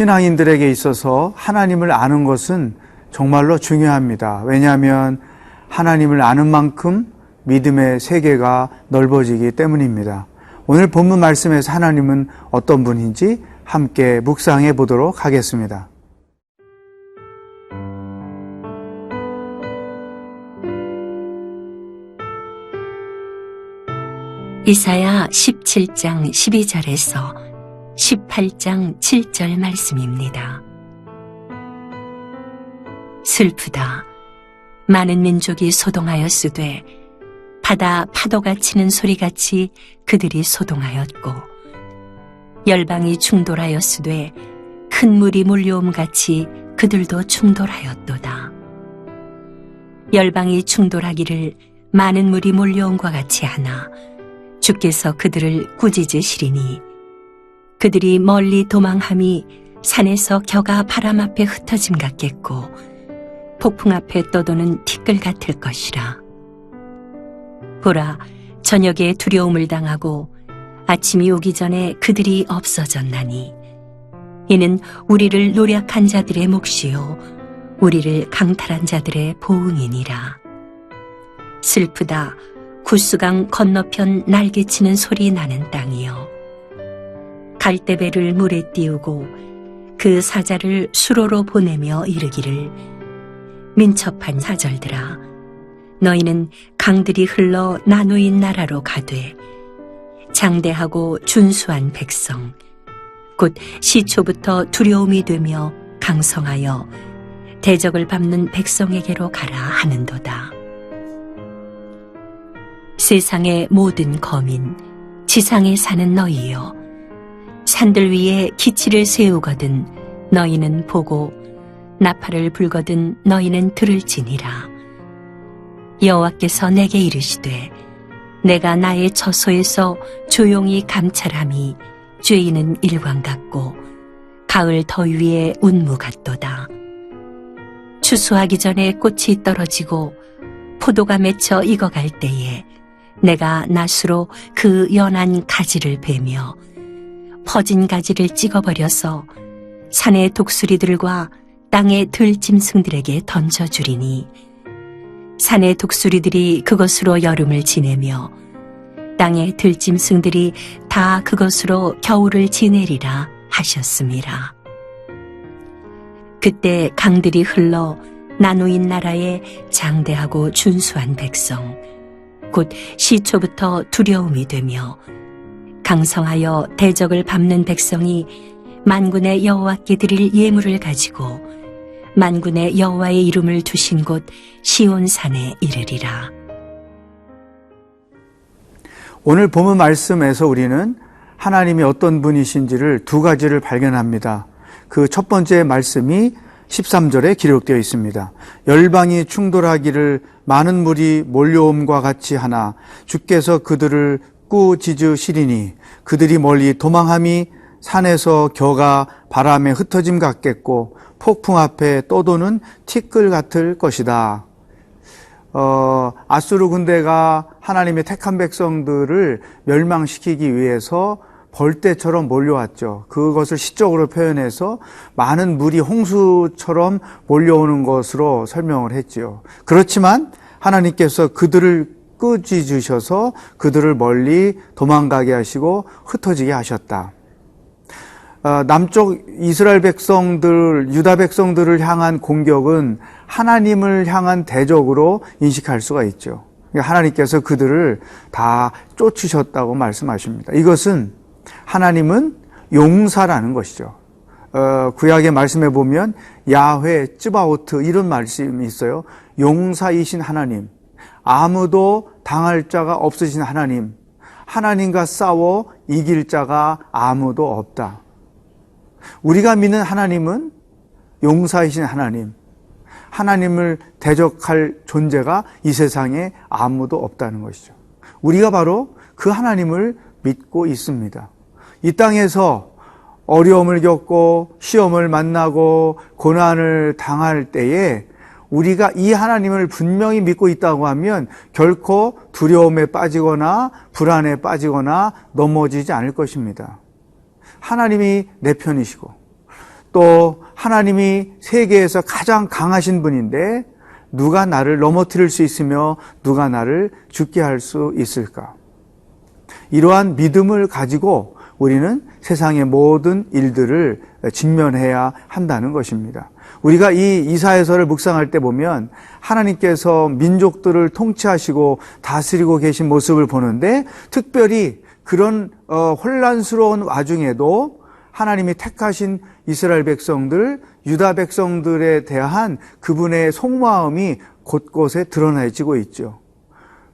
신앙인들에게 있어서 하나님을 아는 것은 정말로 중요합니다. 왜냐하면 하나님을 아는 만큼 믿음의 세계가 넓어지기 때문입니다. 오늘 본문 말씀에서 하나님은 어떤 분인지 함께 묵상해 보도록 하겠습니다. 이사야 17장 12절에서 18장 7절 말씀입니다. 슬프다. 많은 민족이 소동하였으되 바다 파도가 치는 소리같이 그들이 소동하였고 열방이 충돌하였으되 큰 물이 몰려옴같이 그들도 충돌하였도다. 열방이 충돌하기를 많은 물이 몰려옴과 같이 하나 주께서 그들을 꾸짖으시리니 그들이 멀리 도망함이 산에서 겨가 바람 앞에 흩어짐 같겠고 폭풍 앞에 떠도는 티끌 같을 것이라. 보라, 저녁에 두려움을 당하고 아침이 오기 전에 그들이 없어졌나니 이는 우리를 노력한 자들의 몫이요 우리를 강탈한 자들의 보응이니라. 슬프다. 구스강 건너편 날개치는 소리 나는 땅이여. 갈대배를 물에 띄우고 그 사자를 수로로 보내며 이르기를 민첩한 사절들아 너희는 강들이 흘러 나누인 나라로 가되 장대하고 준수한 백성 곧 시초부터 두려움이 되며 강성하여 대적을 밟는 백성에게로 가라 하는도다. 세상의 모든 거민 지상에 사는 너희여 산들 위에 기치를 세우거든 너희는 보고 나팔을 불거든 너희는 들을지니라. 여호와께서 내게 이르시되 내가 나의 처소에서 조용히 감찰함이 쬐이는 일광 같고 가을 더위에 운무 같도다. 추수하기 전에 꽃이 떨어지고 포도가 맺혀 익어갈 때에 내가 낫으로 그 연한 가지를 베며 퍼진 가지를 찍어버려서 산의 독수리들과 땅의 들짐승들에게 던져주리니 산의 독수리들이 그것으로 여름을 지내며 땅의 들짐승들이 다 그것으로 겨울을 지내리라 하셨습니다. 그때 강들이 흘러 나누인 나라에 장대하고 준수한 백성 곧 시초부터 두려움이 되며 강성하여 대적을 밟는 백성이 만군의 여호와께 드릴 예물을 가지고 만군의 여호와의 이름을 두신 곳 시온산에 이르리라. 오늘 본문 말씀에서 우리는 하나님이 어떤 분이신지를 두 가지를 발견합니다. 그 첫 번째 말씀이 13절에 기록되어 있습니다. 열방이 충돌하기를 많은 물이 몰려옴과 같이 하나 주께서 그들을 꾸짖으시리니 그들이 멀리 도망함이 산에서 겨가 바람에 흩어짐 같겠고 폭풍 앞에 떠도는 티끌 같을 것이다. 아수르 군대가 하나님의 택한 백성들을 멸망시키기 위해서 벌떼처럼 몰려왔죠. 그것을 시적으로 표현해서 많은 물이 홍수처럼 몰려오는 것으로 설명을 했죠. 그렇지만 하나님께서 그들을 꾸짖으셔서 그들을 멀리 도망가게 하시고 흩어지게 하셨다. 남쪽 이스라엘 백성들, 유다 백성들을 향한 공격은 하나님을 향한 대적으로 인식할 수가 있죠. 하나님께서 그들을 다 쫓으셨다고 말씀하십니다. 이것은 하나님은 용사라는 것이죠. 구약의 말씀에 보면 야훼, 쯔바오트 이런 말씀이 있어요. 용사이신 하나님, 아무도 당할 자가 없으신 하나님, 하나님과 싸워 이길 자가 아무도 없다. 우리가 믿는 하나님은 용사이신 하나님, 하나님을 대적할 존재가 이 세상에 아무도 없다는 것이죠. 우리가 바로 그 하나님을 믿고 있습니다. 이 땅에서 어려움을 겪고 시험을 만나고 고난을 당할 때에 우리가 이 하나님을 분명히 믿고 있다고 하면 결코 두려움에 빠지거나 불안에 빠지거나 넘어지지 않을 것입니다. 하나님이 내 편이시고 또 하나님이 세계에서 가장 강하신 분인데 누가 나를 넘어뜨릴 수 있으며 누가 나를 죽게 할 수 있을까? 이러한 믿음을 가지고 우리는 세상의 모든 일들을 직면해야 한다는 것입니다. 우리가 이 이사야서를 묵상할 때 보면 하나님께서 민족들을 통치하시고 다스리고 계신 모습을 보는데 특별히 그런 혼란스러운 와중에도 하나님이 택하신 이스라엘 백성들, 유다 백성들에 대한 그분의 속마음이 곳곳에 드러나지고 있죠.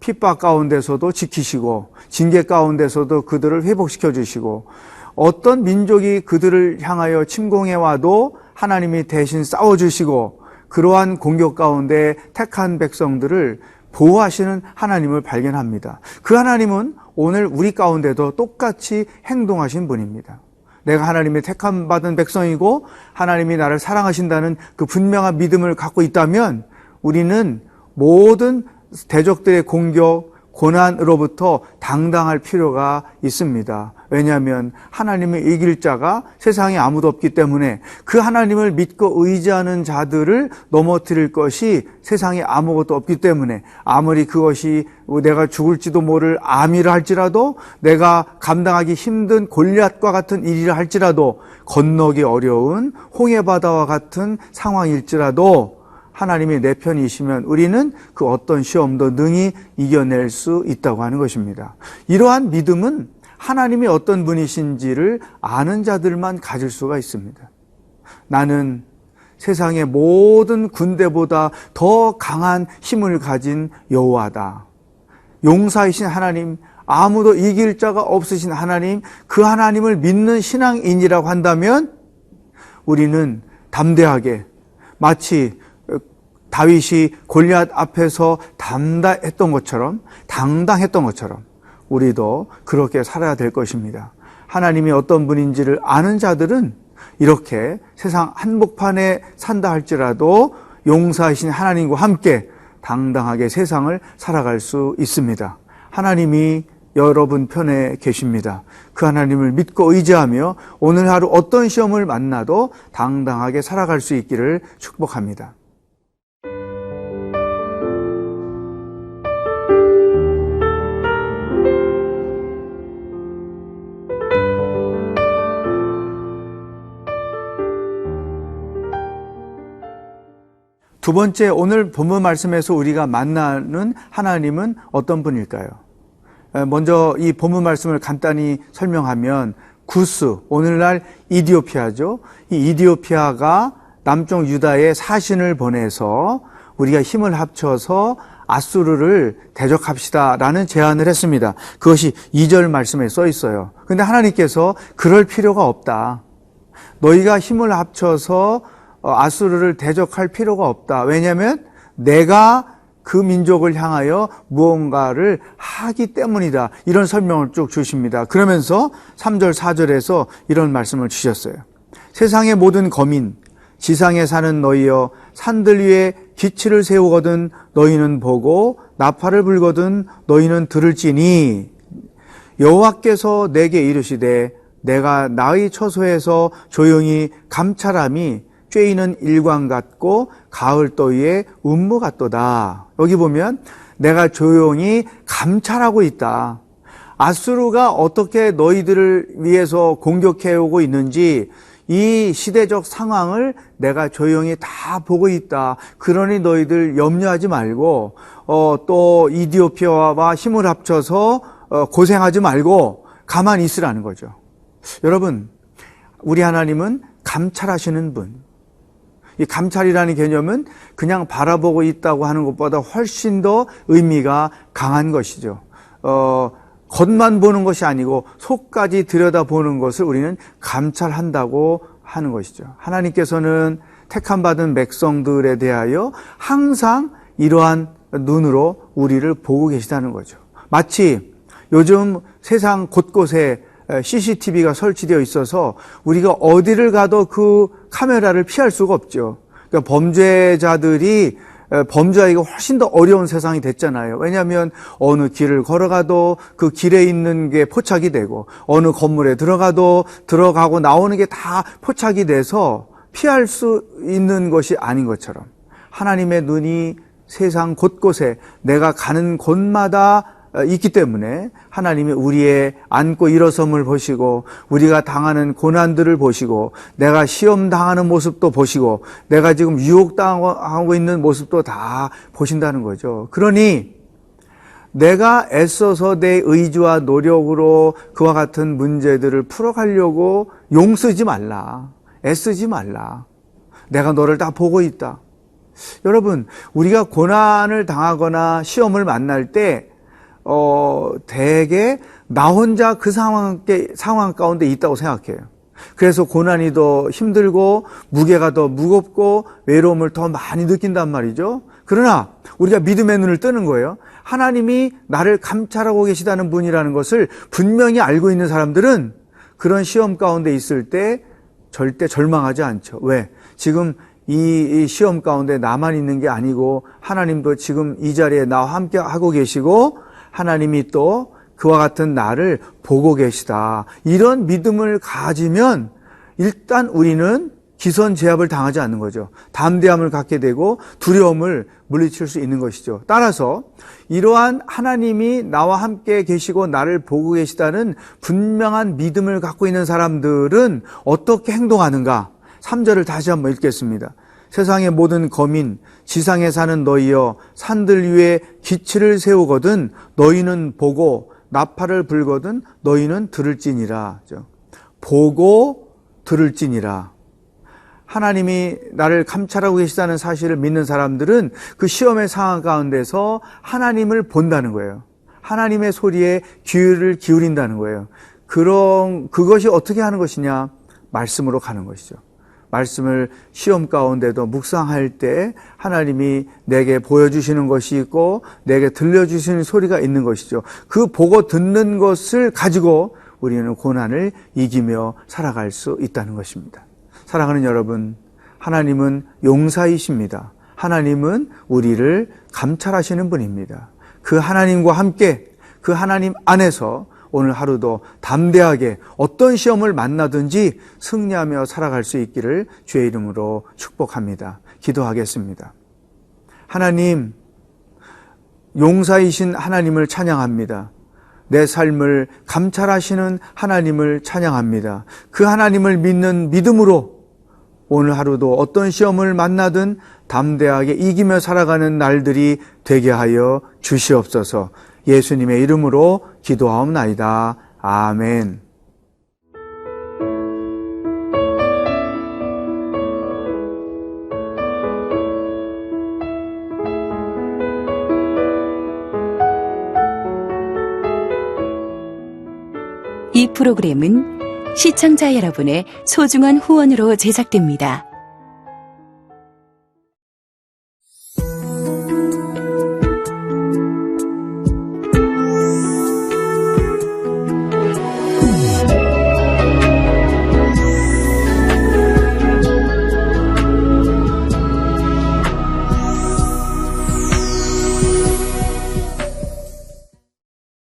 핍박 가운데서도 지키시고 징계 가운데서도 그들을 회복시켜 주시고 어떤 민족이 그들을 향하여 침공해 와도 하나님이 대신 싸워주시고 그러한 공격 가운데 택한 백성들을 보호하시는 하나님을 발견합니다. 그 하나님은 오늘 우리 가운데도 똑같이 행동하신 분입니다. 내가 하나님의 택함 받은 백성이고 하나님이 나를 사랑하신다는 그 분명한 믿음을 갖고 있다면 우리는 모든 대적들의 공격, 고난으로부터 당당할 필요가 있습니다. 왜냐하면 하나님을 이길 자가 세상에 아무도 없기 때문에 그 하나님을 믿고 의지하는 자들을 넘어뜨릴 것이 세상에 아무것도 없기 때문에 아무리 그것이 내가 죽을지도 모를 암이라 할지라도 내가 감당하기 힘든 골리앗과 같은 일이라 할지라도 건너기 어려운 홍해바다와 같은 상황일지라도 하나님이 내 편이시면 우리는 그 어떤 시험도 능히 이겨낼 수 있다고 하는 것입니다. 이러한 믿음은 하나님이 어떤 분이신지를 아는 자들만 가질 수가 있습니다. 나는 세상의 모든 군대보다 더 강한 힘을 가진 여호와다. 용사이신 하나님, 아무도 이길 자가 없으신 하나님, 그 하나님을 믿는 신앙인이라고 한다면 우리는 담대하게 마치 다윗이 골리앗 앞에서 당당했던 것처럼 우리도 그렇게 살아야 될 것입니다. 하나님이 어떤 분인지를 아는 자들은 이렇게 세상 한복판에 산다 할지라도 용사이신 하나님과 함께 당당하게 세상을 살아갈 수 있습니다. 하나님이 여러분 편에 계십니다. 그 하나님을 믿고 의지하며 오늘 하루 어떤 시험을 만나도 당당하게 살아갈 수 있기를 축복합니다. 두 번째, 오늘 본문 말씀에서 우리가 만나는 하나님은 어떤 분일까요? 먼저 이 본문 말씀을 간단히 설명하면 구스, 오늘날 이디오피아죠. 이 이디오피아가 남쪽 유다에 사신을 보내서 우리가 힘을 합쳐서 아수르를 대적합시다라는 제안을 했습니다. 그것이 2절 말씀에 써 있어요. 그런데 하나님께서 그럴 필요가 없다. 너희가 힘을 합쳐서 아수르를 대적할 필요가 없다. 왜냐하면 내가 그 민족을 향하여 무언가를 하기 때문이다. 이런 설명을 쭉 주십니다. 그러면서 3절, 4절에서 이런 말씀을 주셨어요. 세상의 모든 거민, 지상에 사는 너희여, 산들 위에 기치를 세우거든 너희는 보고 나팔을 불거든 너희는 들을지니 여호와께서 내게 이르시되 내가 나의 처소에서 조용히 감찰함이 쬐이는 일광 같고 가을 더위에 운무 같도다. 여기 보면 내가 조용히 감찰하고 있다. 아수르가 어떻게 너희들을 위해서 공격해오고 있는지 이 시대적 상황을 내가 조용히 다 보고 있다. 그러니 너희들 염려하지 말고 또 이디오피아와 힘을 합쳐서 고생하지 말고 가만히 있으라는 거죠. 여러분, 우리 하나님은 감찰하시는 분. 이 감찰이라는 개념은 그냥 바라보고 있다고 하는 것보다 훨씬 더 의미가 강한 것이죠. 겉만 보는 것이 아니고 속까지 들여다보는 것을 우리는 감찰한다고 하는 것이죠. 하나님께서는 택함받은 백성들에 대하여 항상 이러한 눈으로 우리를 보고 계시다는 거죠. 마치 요즘 세상 곳곳에 CCTV가 설치되어 있어서 우리가 어디를 가도 그 카메라를 피할 수가 없죠. 그러니까 범죄자들이 범죄하기가 훨씬 더 어려운 세상이 됐잖아요. 왜냐하면 어느 길을 걸어가도 그 길에 있는 게 포착이 되고 어느 건물에 들어가고 나오는 게 다 포착이 돼서 피할 수 있는 것이 아닌 것처럼 하나님의 눈이 세상 곳곳에 내가 가는 곳마다 있기 때문에 하나님이 우리의 앉고 일어섬을 보시고 우리가 당하는 고난들을 보시고 내가 시험 당하는 모습도 보시고 내가 지금 유혹당하고 있는 모습도 다 보신다는 거죠. 그러니 내가 애써서 내 의지와 노력으로 그와 같은 문제들을 풀어가려고 용쓰지 말라. 애쓰지 말라. 내가 너를 다 보고 있다. 여러분, 우리가 고난을 당하거나 시험을 만날 때 대개 나 혼자 그 상황 가운데 있다고 생각해요. 그래서 고난이 더 힘들고 무게가 더 무겁고 외로움을 더 많이 느낀단 말이죠. 그러나 우리가 믿음의 눈을 뜨는 거예요. 하나님이 나를 감찰하고 계시다는 분이라는 것을 분명히 알고 있는 사람들은 그런 시험 가운데 있을 때 절대 절망하지 않죠. 왜? 지금 이 시험 가운데 나만 있는 게 아니고 하나님도 지금 이 자리에 나와 함께 하고 계시고 하나님이 또 그와 같은 나를 보고 계시다. 이런 믿음을 가지면 일단 우리는 기선제압을 당하지 않는 거죠. 담대함을 갖게 되고 두려움을 물리칠 수 있는 것이죠. 따라서 이러한 하나님이 나와 함께 계시고 나를 보고 계시다는 분명한 믿음을 갖고 있는 사람들은 어떻게 행동하는가? 3절을 다시 한번 읽겠습니다. 세상의 모든 거민, 지상에 사는 너희여, 산들 위에 기치를 세우거든 너희는 보고 나팔을 불거든 너희는 들을지니라. 보고 들을지니라. 하나님이 나를 감찰하고 계시다는 사실을 믿는 사람들은 그 시험의 상황 가운데서 하나님을 본다는 거예요. 하나님의 소리에 귀를 기울인다는 거예요. 그것이 어떻게 하는 것이냐? 말씀으로 가는 것이죠. 말씀을 시험 가운데도 묵상할 때 하나님이 내게 보여주시는 것이 있고 내게 들려주시는 소리가 있는 것이죠. 그 보고 듣는 것을 가지고 우리는 고난을 이기며 살아갈 수 있다는 것입니다. 사랑하는 여러분, 하나님은 용사이십니다. 하나님은 우리를 감찰하시는 분입니다. 그 하나님과 함께 그 하나님 안에서 오늘 하루도 담대하게 어떤 시험을 만나든지 승리하며 살아갈 수 있기를 주의 이름으로 축복합니다. 기도하겠습니다. 하나님, 용사이신 하나님을 찬양합니다. 내 삶을 감찰하시는 하나님을 찬양합니다. 그 하나님을 믿는 믿음으로 오늘 하루도 어떤 시험을 만나든 담대하게 이기며 살아가는 날들이 되게 하여 주시옵소서. 예수님의 이름으로 기도하옵나이다. 아멘. 이 프로그램은 시청자 여러분의 소중한 후원으로 제작됩니다.